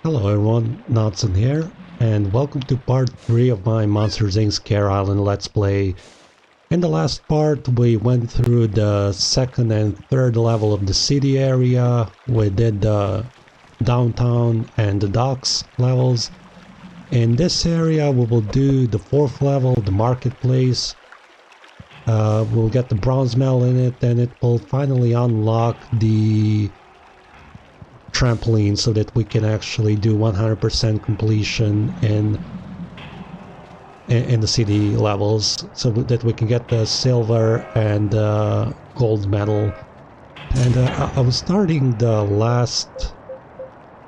Hello everyone, Nodson here, and welcome to part 3 of my Monsters Inc. Scare Island Let's Play. In the last part we went through the second and third level of the city area. We did the downtown and the docks levels. In this area we will do the fourth level, the marketplace. We'll get the bronze medal in it, and it will finally unlock the trampoline so that we can actually do 100% completion in the city levels, so that we can get the silver and gold medal. And I was starting the last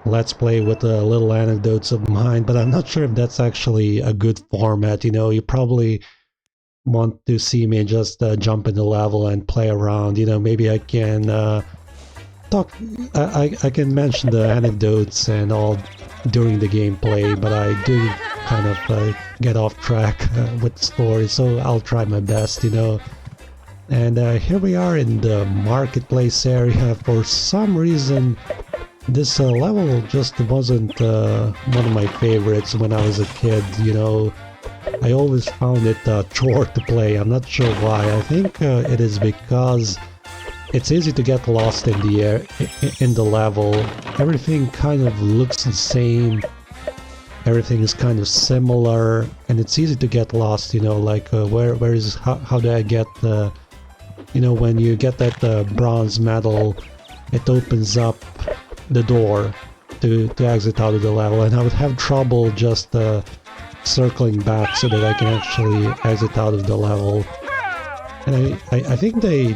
let's play with little anecdotes of mine, but I'm not sure if that's actually a good format. You probably want to see me just jump in the level and play around. Maybe I can talk. I can mention the anecdotes and all during the gameplay, but I do kind of get off track with the story, so I'll try my best. And here we are in the marketplace area. For some reason this level just wasn't one of my favorites when I was a kid. I always found it a chore to play. I'm not sure why. I think it is because it's easy to get lost in the air, in the level. Everything kind of looks the same. Everything is kind of similar, and it's easy to get lost. Like where is how do I get the? When you get that bronze medal, it opens up the door to exit out of the level, and I would have trouble just circling back so that I can actually exit out of the level. And I think the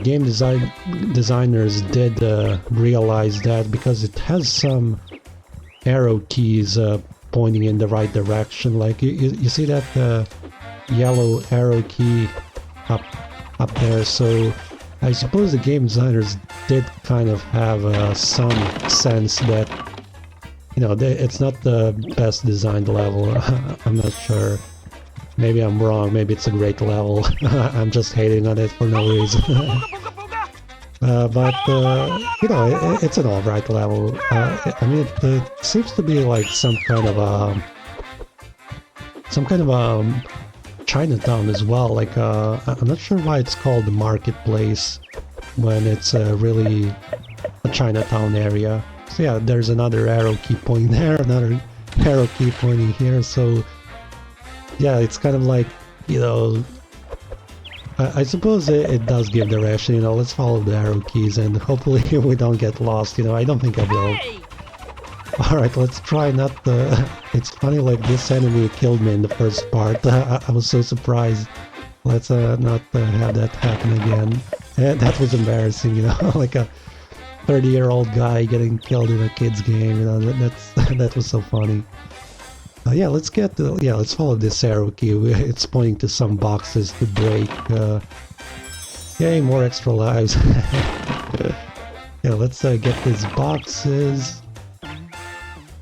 game designers did realize that, because it has some arrow keys pointing in the right direction. Like you see that yellow arrow key up there, so I suppose the game designers did kind of have some sense that it's not the best designed level. I'm not sure. Maybe I'm wrong. Maybe it's a great level. I'm just hating on it for no reason. But it's an alright level. I mean, it seems to be like some kind of Chinatown as well. Like I'm not sure why it's called the marketplace when it's really a Chinatown area. So yeah, there's another arrow key pointing there, another arrow key pointing here. So yeah, it's kind of like, I suppose it does give direction. Let's follow the arrow keys and hopefully we don't get lost. I don't think I will. Alright, let's try not to... It's funny, like, this enemy killed me in the first part. I was so surprised. Let's not have that happen again. That was embarrassing, like a 30-year-old guy getting killed in a kid's game. That was so funny. Yeah, let's follow this arrow key. It's pointing to some boxes to break. Yay, more extra lives. Yeah, let's get these boxes.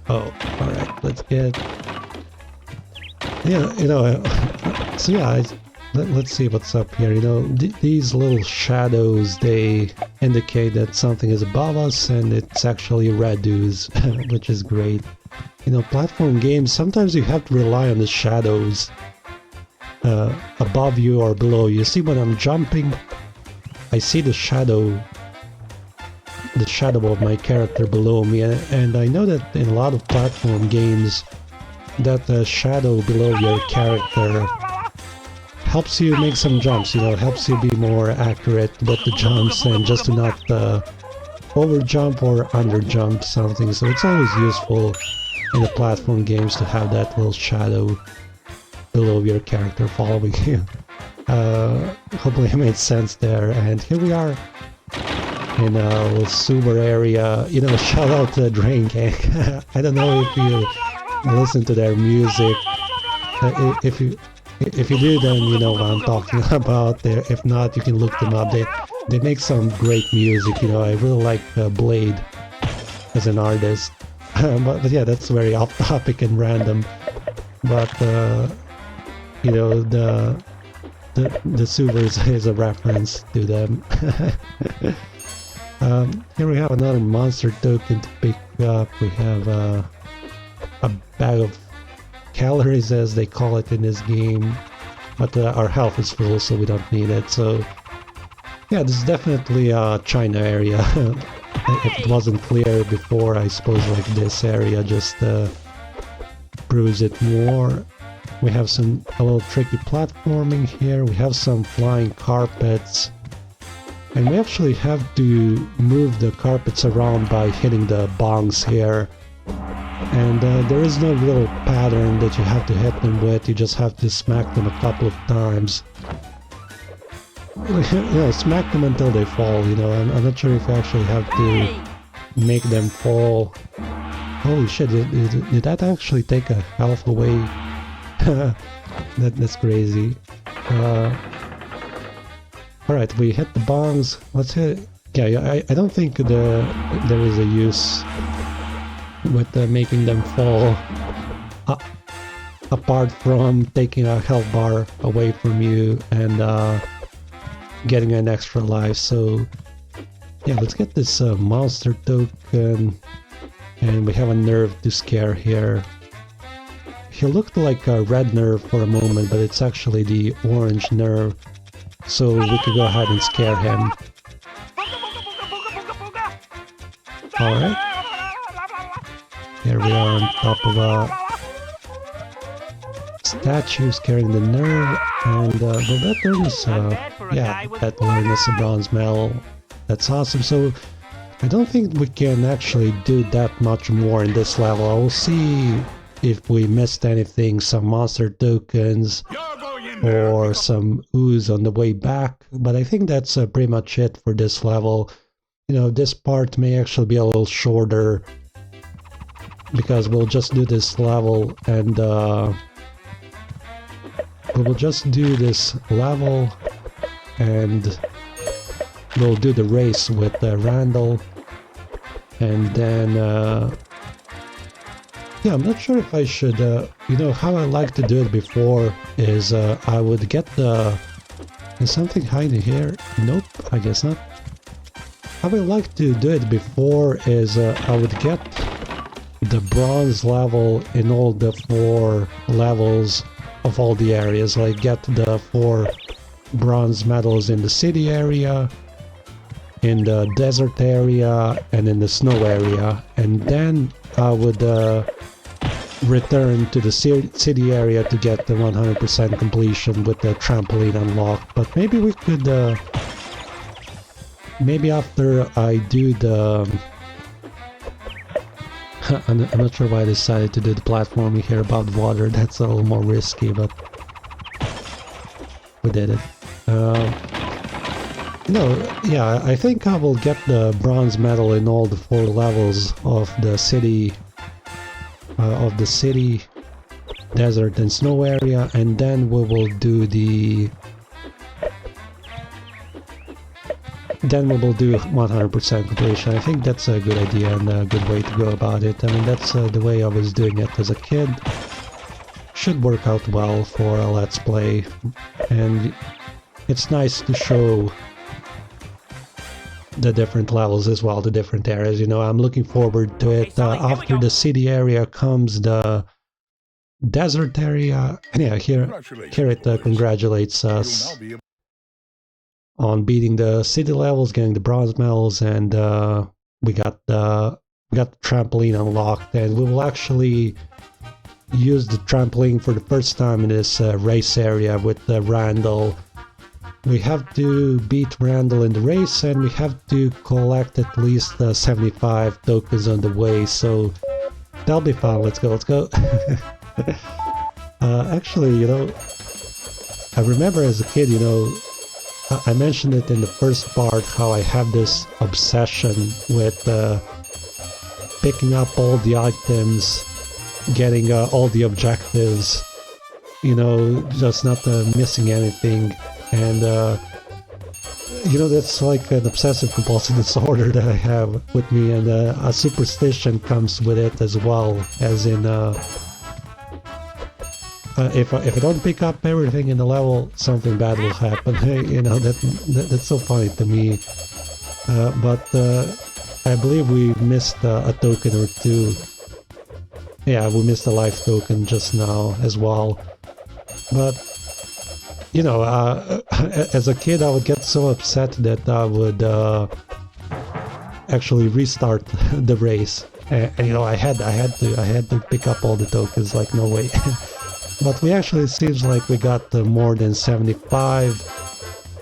Oh, alright, let's get... Yeah, so yeah, let's see what's up here. These little shadows, they indicate that something is above us, and it's actually red ooze, which is great. Platform games, sometimes you have to rely on the shadows above you or below you. See, when I'm jumping, I see the shadow of my character below me, and I know that in a lot of platform games that shadow below your character helps you make some jumps, helps you be more accurate with the jumps and just to not over jump or under jump something. So it's always useful in the platform games to have that little shadow below your character following you. Hopefully it made sense there. And here we are in a little sewer area. Shout out to the Drain Gang. I don't know if you listen to their music. If you do, then you know what I'm talking about. If not, you can look them up. They make some great music. I really like Blade as an artist. But yeah, that's very off topic and random. But the sewers is a reference to them. Here we have another monster token to pick up. We have a bag of calories, as they call it in this game, but our health is full, so we don't need it. So yeah, this is definitely a China area. If it wasn't clear before, I suppose like this area just proves it more. We have a little tricky platforming here. We have some flying carpets, and we actually have to move the carpets around by hitting the bongs here. And there is no real pattern that you have to hit them with. You just have to smack them a couple of times. Smack them until they fall, I'm not sure if you actually have to make them fall. Holy shit, did that actually take a health away? That's crazy. Alright, we hit the bongs. Let's hit... Yeah, I don't think there is a use with making them fall apart from taking a health bar away from you and getting an extra life. So yeah, let's get this monster token, and we have a nerve to scare here. He looked like a red nerve for a moment, but it's actually the orange nerve, so we could go ahead and scare him. Alright, here we are on top of a statue scaring the nerve, and will that earn us, yeah, that will earn us a bronze medal. That's awesome. So I don't think we can actually do that much more in this level. I will see if we missed anything, some monster tokens or some ooze on the way back, but I think that's pretty much it for this level. This part may actually be a little shorter because we'll just do this level and we'll just do this level and we'll do the race with Randall, and then yeah, I'm not sure if I should how I like to do it before is I would get is something hiding here? Nope, I guess not. How I like to do it before is I would get the bronze level in all the 4 levels of all the areas, like get the 4 bronze medals in the city area, in the desert area, and in the snow area, and then I would return to the city area to get the 100% completion with the trampoline unlocked. But maybe we could maybe after I do the I'm not sure why I decided to do the platforming here above water. That's a little more risky, but we did it. Yeah, I think I will get the bronze medal in all the 4 levels of the city, desert and snow area, and then we will do the... Then we will do 100% completion. I think that's a good idea and a good way to go about it. I mean, that's the way I was doing it as a kid. Should work out well for a Let's Play, and it's nice to show the different levels as well, the different areas. I'm looking forward to it. After the city area comes the desert area, and yeah, here it congratulates us on beating the city levels, getting the bronze medals, and we got the trampoline unlocked, and we will actually use the trampoline for the first time in this race area with Randall. We have to beat Randall in the race, and we have to collect at least 75 tokens on the way, so that'll be fun. Let's go. Actually, I remember as a kid, I mentioned it in the first part, how I have this obsession with picking up all the items, getting all the objectives, just not missing anything. And that's like an obsessive compulsive disorder that I have with me, and a superstition comes with it as well, as in if I don't pick up everything in the level, something bad will happen. That's so funny to me. but I believe we missed a token or two. Yeah, we missed a life token just now as well. But, you know, as a kid I would get so upset that I would actually restart the race. And you know, I had to pick up all the tokens, like no way. But we actually seems like we got more than 75,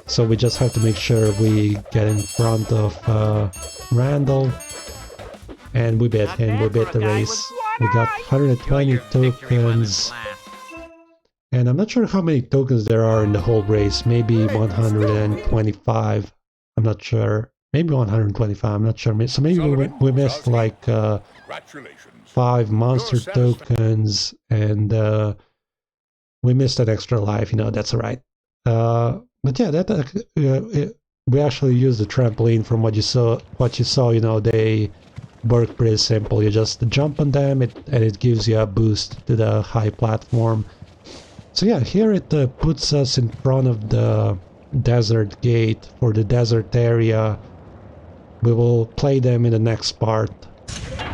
so we just have to make sure we get in front of Randall, and we beat him. We beat the race. We got 120 tokens, and I'm not sure how many tokens there are in the whole race. Maybe 125. I'm not sure. Maybe 125, I'm not sure. So maybe we missed like 5 monster tokens, and we missed an extra life, you know, that's alright. But yeah, we actually used the trampoline. From what you saw, you know, they work pretty simple. You just jump on them, and it gives you a boost to the high platform. So yeah, here it puts us in front of the desert gate for the desert area. We will play them in the next part.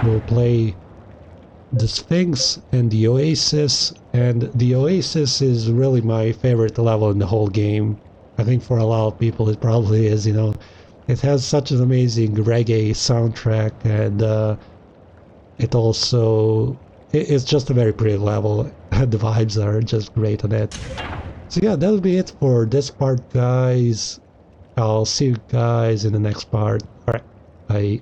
We'll play the Sphinx and the Oasis, and the Oasis is really my favorite level in the whole game. I think for a lot of people it probably is, you know. It has such an amazing reggae soundtrack, and it's just a very pretty level. The vibes are just great on it. So yeah, that'll be it for this part, guys. I'll see you guys in the next part. Alright, bye.